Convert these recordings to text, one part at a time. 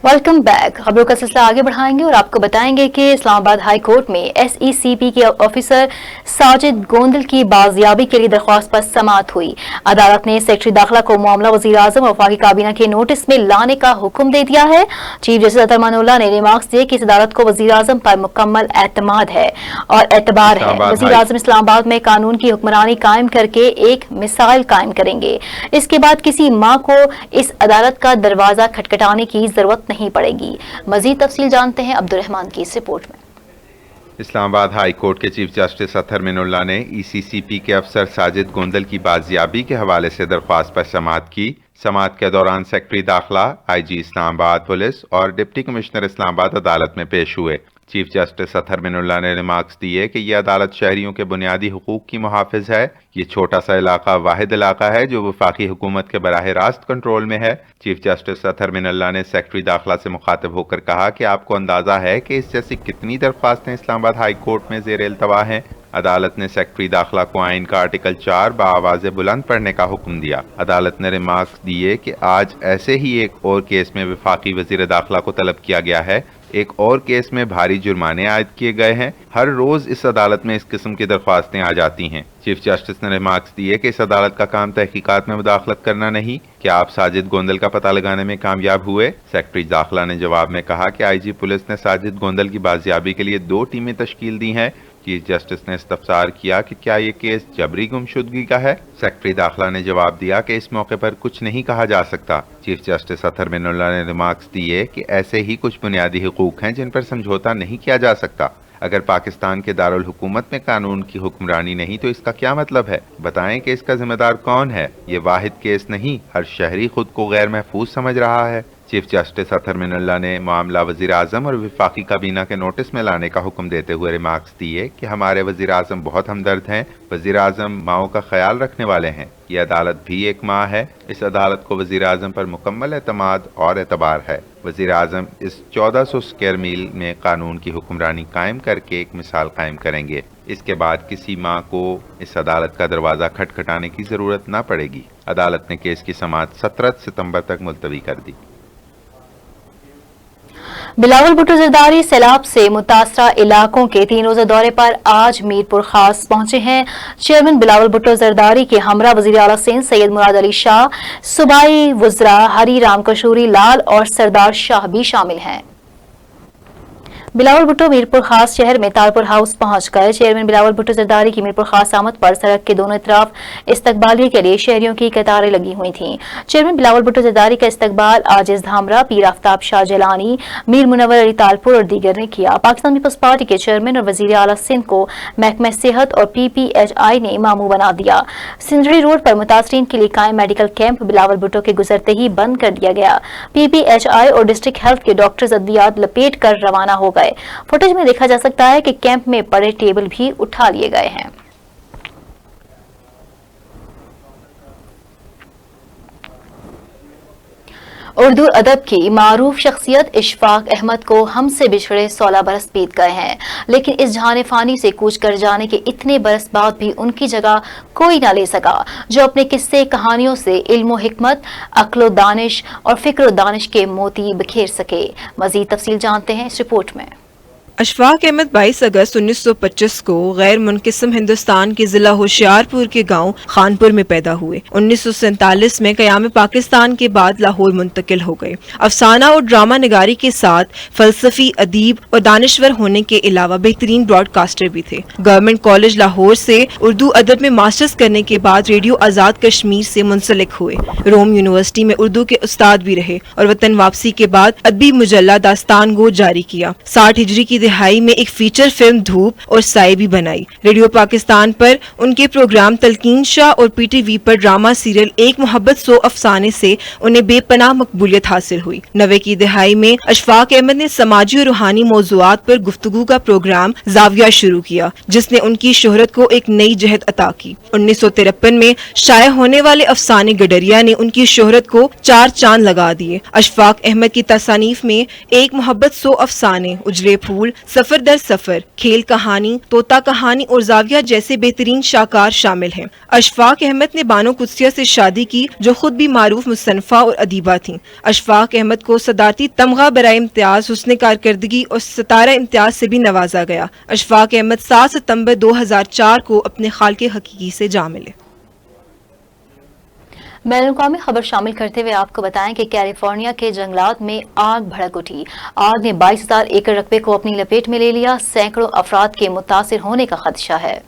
Welcome back. खबरों का सिलसिला आगे बढ़ाएंगे और आपको बताएंगे कि इस्लामाबाद हाई कोर्ट में SECP के ऑफिसर साजिद गोंदल की बाजियाबी के लिए दरख्वास्त पर समाअत हुई। अदालत ने सेक्रेटरी दाखिला को मामला वज़ीर-ए-आज़म और वफाकी काबीना के नोटिस में लाने का हुक्म दे दिया है। चीफ जस्टिस अतर मानुल्लाह ने रिमार्क्स दिए कि इस अदालत को वज़ीर-ए-आज़म पर मुकम्मल एतमाद है और एतबार है। वज़ीर-ए-आज़म इस्लामाबाद में कानून की हुक्मरानी कायम करके एक मिसाल कायम करेंगे। इसके बाद किसी माँ को इस अदालत का दरवाजा खटखटाने की जरूरत नहीं पड़ेगी। मजीद तफसील जानते हैं अब्दुर्रहमान की इस रिपोर्ट में। इस्लामाबाद हाई कोर्ट के चीफ जस्टिस अतर मानुल्लाह ने ECCP के अफसर साजिद गोंदल की बाजियाबी के हवाले से दरख्वास्त पर समाअत की। समाअत के दौरान सेक्रेटरी दाखिला, IG इस्लामाबाद पुलिस और डिप्टी कमिश्नर इस्लामाबाद अदालत में पेश हुए। चीफ जस्टिस अतर मानुल्लाह ने रिमार्क्स दिए कि यह अदालत शहरियों के बुनियादी हुकूक की मुहाफिज है। ये छोटा सा इलाका वाहिद इलाका है जो वफाकी हुकूमत के बराह रास्त कंट्रोल में है। चीफ जस्टिस अतर मानुल्लाह ने सेक्रेटरी दाखिला से मुखातिब होकर कहा कि आपको अंदाजा है कि इस जैसी कितनी दरख्वास्तें इस्लामाबाद हाई कोर्ट में ज़ेर इल्तवा हैं। अदालत ने सेक्रेटरी दाखिला को आइन का आर्टिकल 4 बाआवाज़ बुलंद पढ़ने का हुक्म दिया। अदालत ने रिमार्क्स दिए कि आज ऐसे ही एक और केस में वफाकी वज़ीर दाखिला को तलब किया गया है। एक और केस में भारी जुर्माने आयद किए गए हैं। हर रोज इस अदालत में इस किस्म की दरख्वास्तें आ जाती हैं। चीफ जस्टिस ने रिमार्क्स दिए कि इस अदालत का काम तहकीकात में मुदाखलत करना नहीं। क्या आप साजिद गोंदल का पता लगाने में कामयाब हुए? सेक्रेटरी दाखिला ने जवाब में कहा कि IG पुलिस ने साजिद गोंदल की बाजियाबी के लिए 2 टीमें तश्कील दी हैं। चीफ जस्टिस ने इस्तफसार किया कि क्या ये केस जबरी गुमशुदगी का है? सेक्रेटरी दाखिला ने जवाब दिया कि इस मौके पर कुछ नहीं कहा जा सकता। चीफ जस्टिस अतर मानुल्लाह ने रिमार्क्स दिए कि ऐसे ही कुछ बुनियादी हुकूक हैं जिन पर समझौता नहीं किया जा सकता। अगर पाकिस्तान के दारुल हुकूमत में कानून की हुक्मरानी नहीं तो इसका क्या मतलब है? बताएं कि इसका जिम्मेदार कौन है? ये वाहिद केस नहीं, हर शहरी खुद को गैर महफूज समझ रहा है। चीफ जस्टिस अतर मानुल्लाह ने मामला वज़ीर-ए-आज़म और वफाकी काबीना के नोटिस में लाने का हुक्म देते हुए रिमार्क्स दिए कि हमारे वज़ीर-ए-आज़म बहुत हमदर्द हैं। वज़ीर-ए-आज़म माओं का ख्याल रखने वाले हैं। ये अदालत भी एक माँ है। इस अदालत को वज़ीर-ए-आज़म पर मुकम्मल एतमाद और एतबार है। वज़ीर-ए-आज़म इस 1400 स्क्वायर मील में कानून की हुक्मरानी कायम करके एक मिसाल कायम करेंगे। इसके बाद किसी माँ को इस अदालत का दरवाज़ा खटखटाने की ज़रूरत न पड़ेगी। अदालत ने केस की समाअत 17 सितंबर तक मुलतवी कर दी। बिलावल भुट्टो जरदारी सैलाब से मुतासरा इलाकों के 3 रोज़ा दौरे पर आज मीरपुर खास पहुंचे हैं। चेयरमैन बिलावल भुट्टो जरदारी के हमरा वज़ीर आला सिंध सैयद मुराद अली शाह, सूबाई वज़रा हरी राम कशूरी लाल और सरदार शाह भी शामिल हैं। बिलावल भुट्टो मीरपुर खास शहर में तारपुर हाउस पहुंच गए। चेयरमैन बिलावल भुट्टो जरदारी की मीरपुर खास आमद पर सड़क के दोनों तरफ इस्तकबालिये के लिए शहरियों की कतारें लगी हुई थीं। चेयरमैन बिलावल भुट्टो जरदारी का इस्तकबाल आजिज धामरा, पीर आफ्ताब शाह जलानी, मीर मुनव्वर अली तालपुर और दीगर ने किया। पाकिस्तान पीपल्स पार्टी के चेयरमैन और वज़ीर आला सिंध को महकमा सेहत और PPHI ने मामू बना दिया। सिंधड़ी रोड पर मुतासरीन के लिए कायम मेडिकल कैंप बिलावल भुट्टो के गुजरते ही बंद कर दिया गया। PPHI और डिस्ट्रिक्ट हेल्थ के डॉक्टर्स अद्वियात लपेट कर रवाना हो गए। फुटेज में देखा जा सकता है कि कैंप में पड़े टेबल भी उठा लिए गए हैं। उर्दू अदब की मारूफ शख्सियत इशफाक अहमद को हमसे बिछड़े 16 बरस बीत गए हैं, लेकिन इस जहान फानी से कूच कर जाने के इतने बरस बाद भी उनकी जगह कोई ना ले सका जो अपने किस्से कहानियों से इल्म हिकमत, अक्ल दानिश और फिक्र दानिश के मोती बिखेर सके। मजीद तफसील जानते हैं इस रिपोर्ट में। अशफाक अहमद 22 अगस्त 1925 को गैर मुनक़िस्म हिंदुस्तान के जिला होशियारपुर के गांव खानपुर में पैदा हुए। 1947 में क़याम पाकिस्तान के बाद लाहौर मुंतकिल हो गए। अफसाना और ड्रामा निगारी के साथ फलसफी, अदीब और दानिश्वर होने के अलावा बेहतरीन ब्रॉडकास्टर भी थे। गवर्नमेंट कॉलेज लाहौर से उर्दू अदब में मास्टर्स करने के बाद रेडियो आज़ाद कश्मीर से मुंसलिक हुए। रोम यूनिवर्सिटी में उर्दू के उस्ताद भी रहे और वतन वापसी के बाद अदबी मुजल्ला दास्तान गो जारी किया। 60 हिजरी की दिहाई में एक फीचर फिल्म धूप और साए भी बनाई। रेडियो पाकिस्तान पर उनके प्रोग्राम तलकीन शाह और PTV पर ड्रामा सीरियल एक मोहब्बत 100 अफसाने से उन्हें बेपनाह मकबूलियत हासिल हुई। 90 की दिहाई में अशफाक अहमद ने समाजी और रूहानी मौज़ूआत पर गुफ्तगू का प्रोग्राम जाविया शुरू किया, जिसने उनकी शोहरत को एक नई जहत अता की। 1953 में शाये होने वाले अफसाने गडरिया ने उनकी शोहरत को 4 चांद लगा दिए। अशफाक अहमद की तसानीफ में एक मोहब्बत 100 अफसाने, उजले फूल, सफर दर सफर, खेल कहानी, तोता कहानी और जाविया जैसे बेहतरीन शाहकार शामिल हैं। अशफाक अहमद ने बानो कुदसिया से शादी की, जो खुद भी मारूफ मुसन्निफा और अदीबा थीं। अशफाक अहमद को सदारती तमगा बराए इम्तियाज, हुस्न कारकर्दगी और सितारा इम्तियाज से भी नवाजा गया। अशफाक अहमद 7 सितंबर 2004 को अपने खालिक हकीकी से जा मिले। बैनुल-अक़वामी खबर शामिल करते हुए आपको बताएं कि कैलिफोर्निया के जंगलात में आग भड़क उठी। आग ने 22,000 एकड़ रकबे को अपनी लपेट में ले लिया। सैकड़ों अफराद के मुतासिर होने का खदशा है।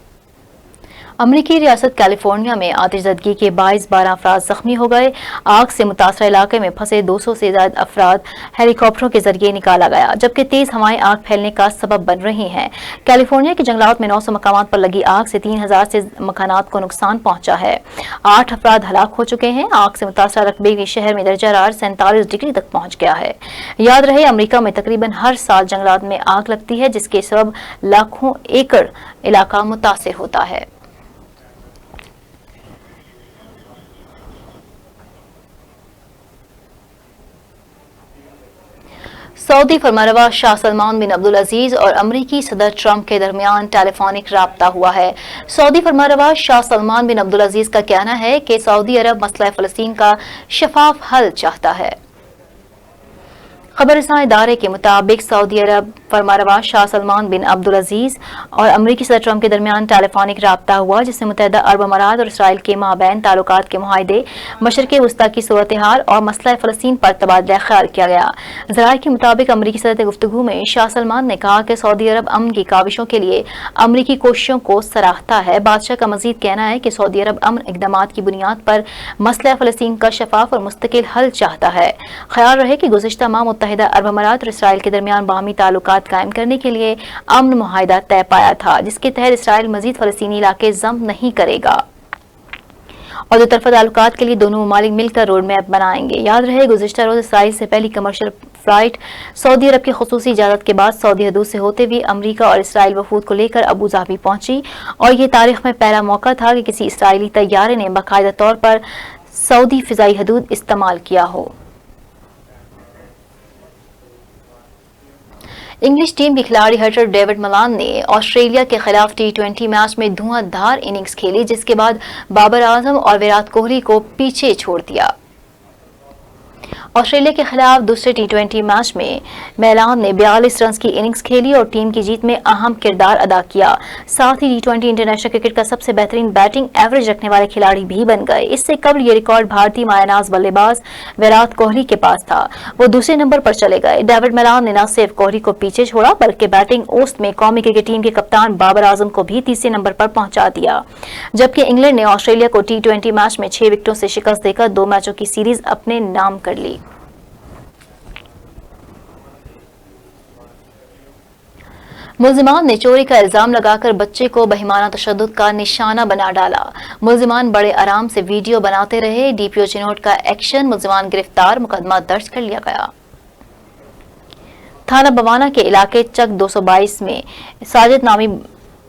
अमरीकी रियासत कैलिफोर्निया में आतिशज़दगी के 12 अफराद जख्मी हो गए। आग से मुतासरा इलाके में फंसे 200 से ज्यादा अफराद हेलीकॉप्टरों के जरिए निकाला गया, जबकि तेज हवाएं आग फैलने का सबब बन रही हैं। कैलिफोर्निया के जंगलात में 900 मकामात पर लगी आग से 3000 से मकानात को नुकसान पहुंचा है। 8 अफराद हलाक हो चुके हैं। आग से मुतासरा रकबे के शहर में दर्जा हरारत 47 डिग्री तक पहुंच गया है। याद रहे, अमरीका में तकरीबन हर साल जंगलात में आग लगती है, जिसके सबब लाखों एकड़ इलाका मुतासिर होता है। सऊदी फरमानरवा शाह सलमान बिन अब्दुल अजीज और अमरीकी सदर ट्रंप के दरमियान टेलीफोनिक राब्ता हुआ है। सऊदी फरमानरवा शाह सलमान बिन अब्दुल अजीज का कहना है कि सऊदी अरब मसला फ़लस्तीन का शफाफ हल चाहता है। खबरसां इदारे के मुताबिक सऊदी अरब फरमानरवा शाह सलमान बिन अब्दुल अजीज और अमरीकी सदर ट्रंप के दरमियान टेलीफोनिक राब्ता हुआ, जिसमें मुत्तहिदा अरब अमारात और इसराइल के माबैन ताल्लुकात के मुआहदे, मशरिक़ वस्ता की सूरत हाल और मसला फ़लस्तीन पर तबादला ख्याल किया गया। ज़राए के मुताबिक अमरीकी सदर गुफ्तगू में शाह सलमान ने कहा कि सऊदी अरब अमन की काविशों के लिए अमरीकी कोशिशों को सराहता है। बादशाह का मजीद कहना है कि सऊदी अरब अमन इक़दामात की बुनियाद पर मसला फ़लस्तीन का शफाफ और मुस्तकिल हल चाहता है। ख्याल रहे कि गुज़िश्ता माह मुत्तहिदा अरब अमारात और इसराइल के दरमियान बाहमी ताल्लुकात कायम करने के लिए अमन मुआहिदा तय पाया था, जिसके तहत इसराइल मजीद फ़लस्तीनी इलाके ज़ब्त नहीं करेगा और दो तरफा ताल्लुकात के लिए दोनों ममालिक मिलकर रोड मैप बनाएंगे। याद रहे, गुज़िश्ता रोज इसराइल से पहली कमर्शियल फ्लाइट सऊदी अरब की खुसूसी इजाज़त के बाद सऊदी हदूद से होते हुए अमरीका और इसराइल वफूद को लेकर अबू धाबी पहुंची और ये तारीख में पहला मौका था कि किसी इसराइली तैयारे ने बाकायदा तौर पर सऊदी फ़िज़ाई हदूद इस्तेमाल किया हो। इंग्लिश टीम के खिलाड़ी हिटर डेविड मलान ने ऑस्ट्रेलिया के खिलाफ T20 मैच में धुआंधार इनिंग्स खेली, जिसके बाद बाबर आजम और विराट कोहली को पीछे छोड़ दिया। ऑस्ट्रेलिया के खिलाफ दूसरे T20 मैच में मेलान ने 42 रन की इनिंग्स खेली और टीम की जीत में अहम किरदार अदा किया। साथ ही T20 इंटरनेशनल क्रिकेट का सबसे बेहतरीन बैटिंग एवरेज रखने वाले खिलाड़ी भी बन गए। इससे कबल ये रिकॉर्ड भारतीय मायानाज बल्लेबाज विराट कोहली के पास था, वो दूसरे नंबर पर चले गए। डेविड मेलान ने न सिर्फ कोहली को पीछे छोड़ा बल्कि बैटिंग ओस्ट में कौमी क्रिकेट टीम के कप्तान बाबर आजम को भी तीसरे नंबर पर पहुंचा दिया, जबकि इंग्लैंड ने ऑस्ट्रेलिया को T20 मैच में 6 विकेटों से शिकस्त देकर 2 मैचों की सीरीज अपने नाम कर ली। मुल्जिमान ने चोरी का इल्जाम लगाकर बच्चे को बहिमाना तशद्दुद का निशाना बना डाला। मुल्जिमान बड़े आराम से वीडियो बनाते रहे। DPO चिनोट का एक्शन, मुल्जिमान गिरफ्तार, मुकदमा दर्ज कर लिया गया। थाना बवाना के इलाके चक 222 में साजिद नामी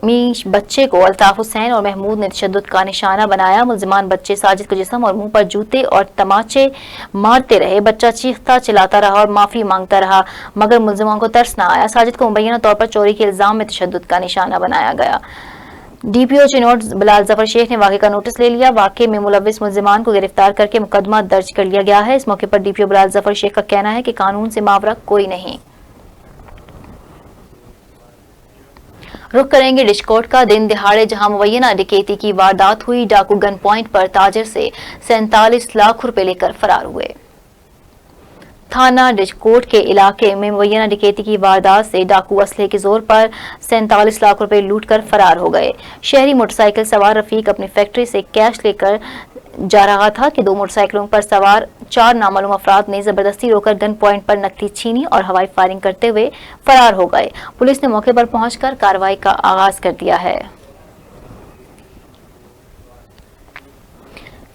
बच्चे को अल्ताफ हुसैन और महमूद ने तशद्दुद का निशाना बनाया। मुल्जिमान बच्चे साजिद को जिस्म और मुंह पर जूते और तमाचे मारते रहे। बच्चा चीखता चिल्लाता रहा और माफी मांगता रहा, मगर मुल्जिमान को तरस न आया। साजिद को मुबैना तौर पर चोरी के इल्जाम में तशद्दुद का निशाना बनाया गया। DPO चिनोट बिलाल जफर शेख ने वाक़े का नोटिस ले लिया। वाक़े में मुलव्विस मुल्जिमान को गिरफ्तार करके मुकदमा दर्ज कर लिया गया है। इस मौके पर DPO बिलाल जफर शेख का कहना है कि कानून से मावरा कोई नहीं। रुख करेंगे डिशकोट का। दिन दिहाड़े जहां मुबैना डकैती की वारदात हुई, डाकू गन पॉइंट पर ताजिर से 47 लाख रुपए लेकर फरार हुए। थाना डिशकोट के इलाके में मुबैना डकैती की वारदात से डाकू असले के जोर पर 47 लाख रुपए लूट कर फरार हो गए। शहरी मोटरसाइकिल सवार रफीक अपनी फैक्ट्री से कैश लेकर जा रहा था कि 2 मोटरसाइकिलों पर सवार 4 नामालूम अफराद ने जबरदस्ती रोकर गन पॉइंट पर नकदी छीनी और हवाई फायरिंग करते हुए फरार हो गए। पुलिस ने मौके पर पहुंचकर कार्रवाई का आगाज कर दिया है।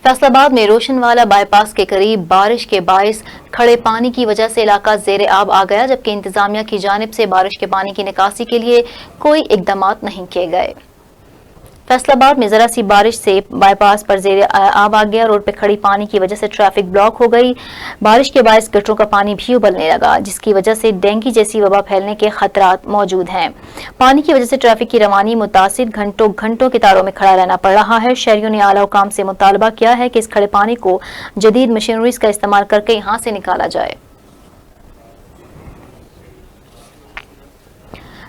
फैसलाबाद में रोशनवाला बाईपास के करीब बारिश के बायस खड़े पानी की वजह से इलाका ज़ेरे आब आ गया, जबकि इंतजामिया की जानिब से बारिश के पानी की निकासी के लिए कोई इकदाम नहीं किए गए। फैसलाबाद में जरा सी बारिश से बाईपास पर जेर आब आ गया। रोड पर खड़ी पानी की वजह से ट्रैफिक ब्लॉक हो गई। बारिश के बायस गटरों का पानी भी उबलने लगा, जिसकी वजह से डेंगू जैसी वबा फैलने के खतरात मौजूद हैं। पानी की वजह से ट्रैफिक की रवानी मुतासिर, घंटों घंटों कतारों में खड़ा रहना पड़ रहा है। शहरियों ने आला हुकाम से मुतालबा किया है कि इस खड़े पानी को जदीद मशीनरीज का इस्तेमाल करके यहाँ से निकाला जाए।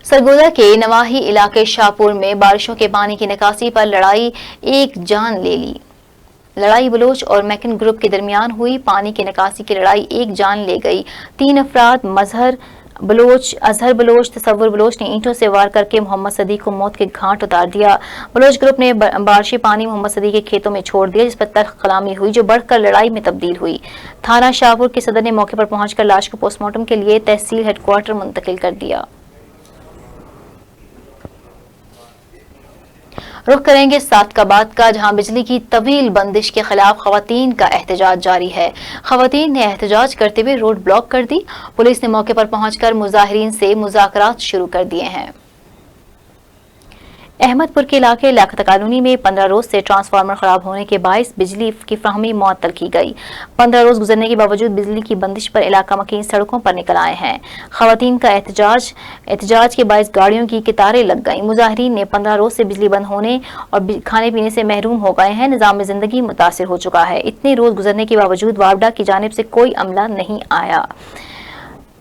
सरगोदा के नवाही इलाके शाहपुर में बारिशों के पानी की निकासी पर लड़ाई एक जान ले ली। लड़ाई बलोच और मैकन ग्रुप के दरमियान हुई पानी की निकासी की लड़ाई एक जान ले गई। 3 अफराद अजहर बलोच, तसव्वुर बलोच ने ईंटों से वार करके मोहम्मद सदीक को मौत के घाट उतार दिया। बलोच ग्रुप ने बारिशी पानी मोहम्मद सदीक के खेतों में छोड़ दिया, जिस पर तल्ख कलामी हुई जो बढ़कर लड़ाई में तब्दील हुई। थाना शाहपुर के सदर ने मौके पर पहुंचकर लाश को पोस्टमार्टम के लिए तहसील हेडक्वार्टर मुंतकिल कर दिया। रुख करेंगे सादकाबाद का, जहां बिजली की तवील बंदिश के खिलाफ खवातीन का एहतजाज जारी है। खवातीन ने एहतजाज करते हुए रोड ब्लॉक कर दी। पुलिस ने मौके पर पहुंचकर मुजाहिरीन से मुज़ाकरात शुरू कर दिए हैं। अहमदपुर के इलाके लियाकत कॉलोनी में 15 रोज से ट्रांसफार्मर खराब होने के बायस बिजली की फ्राहमी मुअत्तल की गई। 15 रोज गुजरने के बावजूद बिजली की बंदिश पर इलाका मकीन सड़कों पर निकल आए हैं। खवातीन का एहतजाज के बायस गाड़ियों की कतारें लग गईं। मुजाहिरीन ने 15 रोज से बिजली बंद होने और खाने पीने से महरूम हो गए हैं। निजाम जिंदगी मुतासिर हो चुका है। इतने रोज गुजरने के बावजूद वापडा की जानिब से कोई अमला नहीं आया।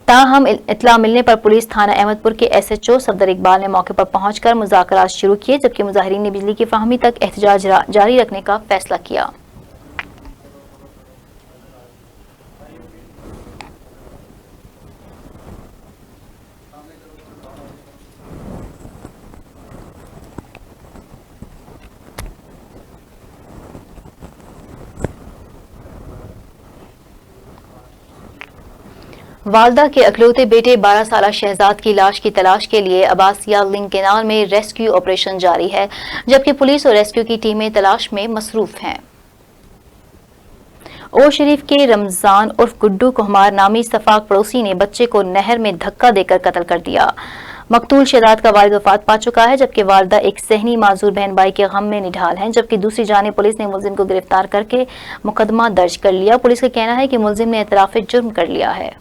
ताहम इत्तला मिलने पर पुलिस थाना अहमदपुर के SHO सफदर इकबाल ने मौके पर पहुंचकर मुज़ाकरात शुरू किए, जबकि मुजाहिरीन ने बिजली की फ्राहमी तक एहतजाज जारी रखने का फैसला किया। वालदा के अकलौते बेटे 12 साला शहजाद की लाश की तलाश के लिए अब्बासिया लिंक कैनाल में रेस्क्यू ऑपरेशन जारी है, जबकि पुलिस और रेस्क्यू की टीमें तलाश में मसरूफ हैं। ओ शरीफ के रमजान उर्फ गुड्डू कोहमार नामी सफाक पड़ोसी ने बच्चे को नहर में धक्का देकर कत्ल कर दिया। मकतूल शहजाद का वालिद वफात पा चुका है, जबकि वालदा एक सहनी माजूर बहन भाई के गम में निढाल हैं। जबकि दूसरी जानिब पुलिस ने मुलजिम को गिरफ्तार करके मुकदमा दर्ज कर लिया। पुलिस का कहना है कि मुलजिम ने एतराफ़ जुर्म कर लिया है।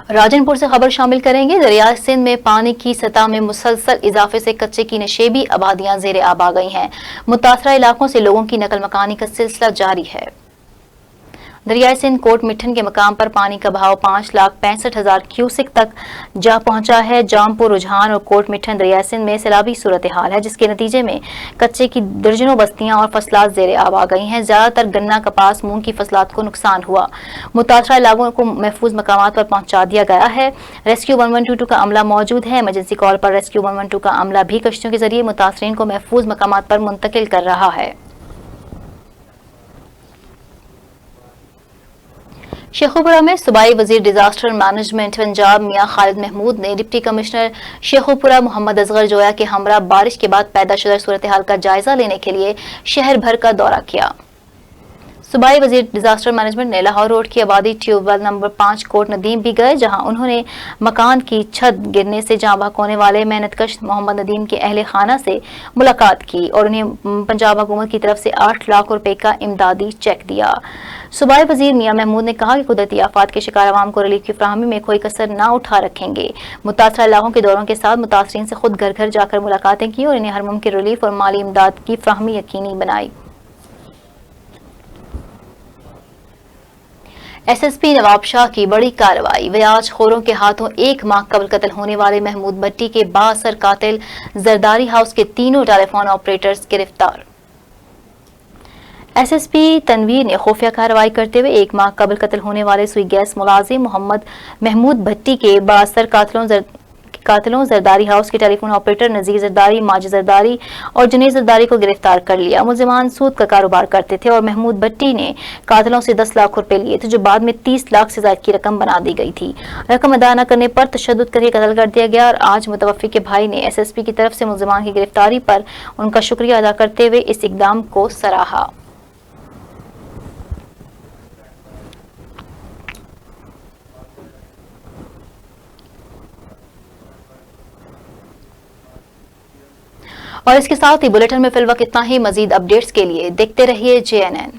राजनपुर से खबर शामिल करेंगे। दरिया सिंध में पानी की सतह में मुसलसल इजाफे से कच्चे की नशेबी आबादियां जेर आब आ गई हैं। मुतासरा इलाकों से लोगों की नकल मकानी का सिलसिला जारी है। दरियाई सिंध कोट मिठन के मकाम पर पानी का बहाव 5,65,000 क्यूसिक तक जा पहुंचा है। जामपुर, रुझान और कोट मिठन दरियाई सिंध में सैलाबी सूरत हाल है, जिसके नतीजे में कच्चे की दर्जनों बस्तियां और फसलात जेर आब आ गई हैं। ज्यादातर गन्ना, कपास, मूंग की फसलात को नुकसान हुआ। मुतासरा इलाकों को महफूज मकामात पर पहुंचा दिया गया है। रेस्क्यू 1122 का अमला मौजूद है। इमरजेंसी कॉल पर रेस्क्यू 112 का अमला भी कश्तियों के जरिए मुतासरीन को महफूज मकामात पर मुंतकिल कर रहा है। शेखुपुरा में सूबाई वजीर डिजास्टर मैनेजमेंट पंजाब मियां खालिद महमूद ने डिप्टी कमिश्नर शेखुपुरा मोहम्मद असगर जोया के हमरा बारिश के बाद पैदा शुदा सूरत हाल का जायजा लेने के लिए शहर भर का दौरा किया। सूबाई वजीर डिजास्टर मैनेजमेंट ने लाहौर रोड की आबादी ट्यूबवेल नंबर 5 कोट नदीम भी गए, जहां उन्होंने मकान की छत गिरने से जाँ बहक होने वाले मेहनतकश मोहम्मद नदीम के अहले खाना से मुलाकात की और उन्हें पंजाब हुकूमत की तरफ से 8 लाख रुपए का इमदादी चेक दिया। सूबाई वजीर मियां महमूद ने कहा कि कुदरती आफात के शिकार अवाम को रिलीफ की फ्राहमी में कोई कसर न उठा रखेंगे। मुतासरा इलाकों के दौरों के साथ मुतासरीन से खुद घर घर जाकर मुलाकातें की और इन्हें हर मुमकिन रिलीफ और माली इमदाद की फ्राहमी यकीनी बनाई। SSP नवाब शाह की बड़ी कार्रवाई। व्याज खोरों के हाथों 1 माह कबल कत्ल होने वाले महमूद भट्टी के बाअसर कातिल जरदारी हाउस के तीनों टेलीफोन ऑपरेटर्स गिरफ्तार। SSP तनवीर ने खुफिया कार्रवाई करते हुए 1 माह कबल कत्ल होने वाले सुई गैस मुलाजिम मोहम्मद महमूद भट्टी के बाअसर कातिलों जरदारी हाउस के टेलीफोन ऑपरेटर नजीर जरदारी, माजिद जरदारी और जुनेद जरदारी को गिरफ्तार कर लिया। मुलजिमान सूद का कारोबार करते थे और महमूद भट्टी ने कातिलों से 10 लाख रुपए लिए थे, जो बाद में 30 लाख से ज्यादा की रकम बना दी गई थी। रकम अदा न करने पर तशद्दुद करके कत्ल कर दिया गया और आज मुतवफ़्फ़ी के भाई ने SSP की तरफ से मुलजिमान की गिरफ्तारी पर उनका शुक्रिया अदा करते हुए इस इकदाम को सराहा। और इसके साथ ही बुलेटिन में फिलवक्त इतना ही। मजीद अपडेट्स के लिए देखते रहिए JNN।